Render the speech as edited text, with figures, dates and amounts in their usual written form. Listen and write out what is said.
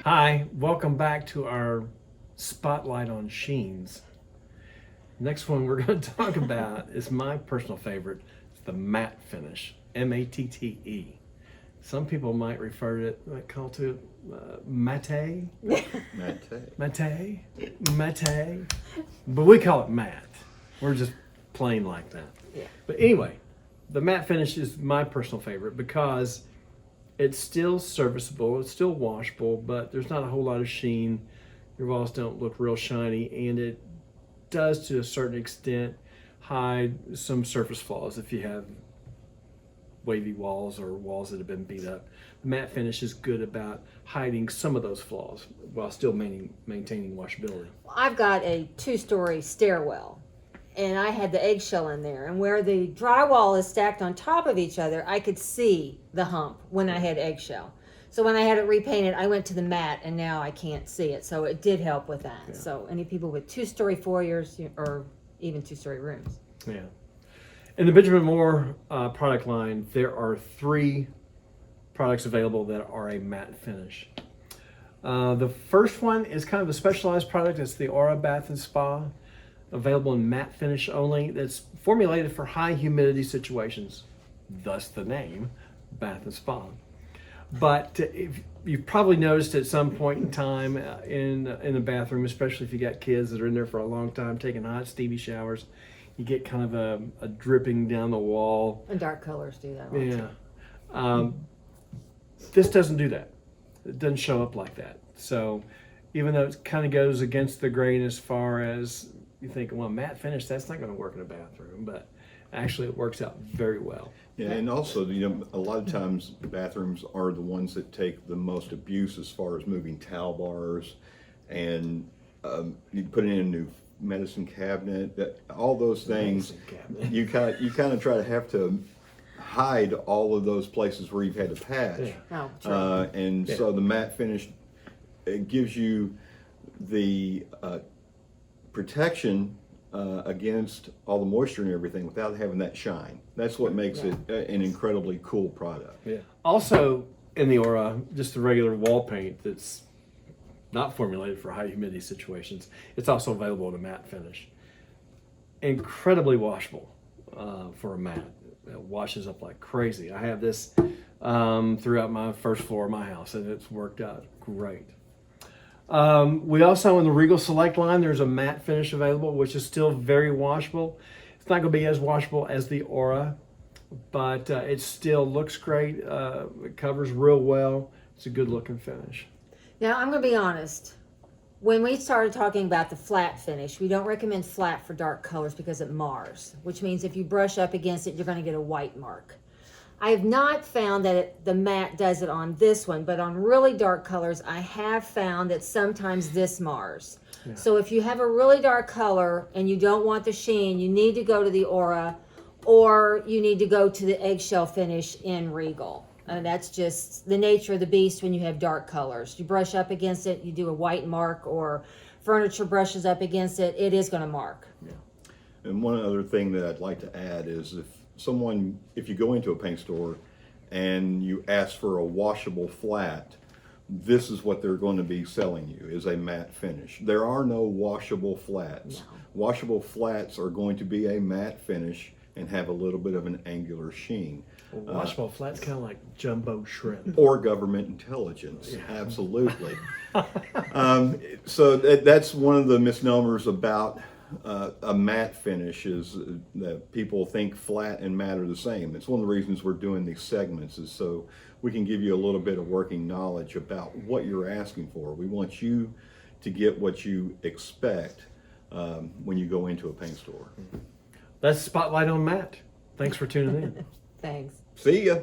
Hi, welcome back to our spotlight on sheens. Next one we're going to talk about is my personal favorite. It's the matte finish, M-A-T-T-E. Some people might refer to it, might call it matte, but we call it matte. We're just plain like that. Yeah. But anyway, the matte finish is my personal favorite because it's still serviceable, it's still washable, but there's not a whole lot of sheen. Your walls don't look real shiny, and it does to a certain extent hide some surface flaws if you have wavy walls or walls that have been beat up. The matte finish is good about hiding some of those flaws while still maintaining washability. I've got a 2-story stairwell, and I had the eggshell in there, and where the drywall is stacked on top of each other, I could see the hump when I had eggshell. So when I had it repainted, I went to the matte, and now I can't see it. So it did help with that. Yeah. So any people with 2-story foyers or even 2-story rooms. Yeah. In the Benjamin Moore product line, there are 3 products available that are a matte finish. The first one is kind of a specialized product. It's the Aura Bath and Spa, available in matte finish only. That's formulated for high humidity situations, thus the name Bath and Spa. But if you've probably noticed at some point in time in the bathroom, especially if you got kids that are in there for a long time taking hot steamy showers, you get kind of a dripping down the wall. And dark colors do that. Yeah. This doesn't do that. It doesn't show up like that. So even though it kind of goes against the grain as far as you think, well, matte finish, that's not going to work in a bathroom, but actually it works out very well. Yeah, and also, a lot of times bathrooms are the ones that take the most abuse as far as moving towel bars, and you put in a new medicine cabinet. All those things, you kind of try to have to hide all of those places where you've had to patch. Yeah. Oh, true. And so the matte finish, it gives you the protection against all the moisture and everything without having that shine. That's what makes it an incredibly cool product. Yeah. Also in the Aura, just the regular wall paint that's not formulated for high humidity situations. It's also available in a matte finish. Incredibly washable for a matte. It washes up like crazy. I have this throughout my first floor of my house, and it's worked out great. We also, in the Regal Select line, there's a matte finish available, which is still very washable. It's not going to be as washable as the Aura, but it still looks great. It covers real well. It's a good looking finish. Now, I'm going to be honest. When we started talking about the flat finish, we don't recommend flat for dark colors because it mars, which means if you brush up against it, you're going to get a white mark. I have not found that the matte does it on this one, but on really dark colors, I have found that sometimes this mars. Yeah. So if you have a really dark color and you don't want the sheen, you need to go to the Aura, or you need to go to the eggshell finish in Regal. That's just the nature of the beast when you have dark colors. You brush up against it, you do a white mark, or furniture brushes up against it, it is going to mark. Yeah. And one other thing that I'd like to add is if you go into a paint store and you ask for a washable flat, this is what they're going to be selling you, is a matte finish. There are no washable flats. No. Washable flats are going to be a matte finish and have a little bit of an angular sheen. Washable flat's kind of like jumbo shrimp. Or government intelligence, absolutely. So that's one of the misnomers about a matte finish, is that people think flat and matte are the same. It's one of the reasons we're doing these segments, is so we can give you a little bit of working knowledge about what you're asking for. We want you to get what you expect when you go into a paint store. That's Spotlight on Matte. Thanks for tuning in. Thanks. See ya.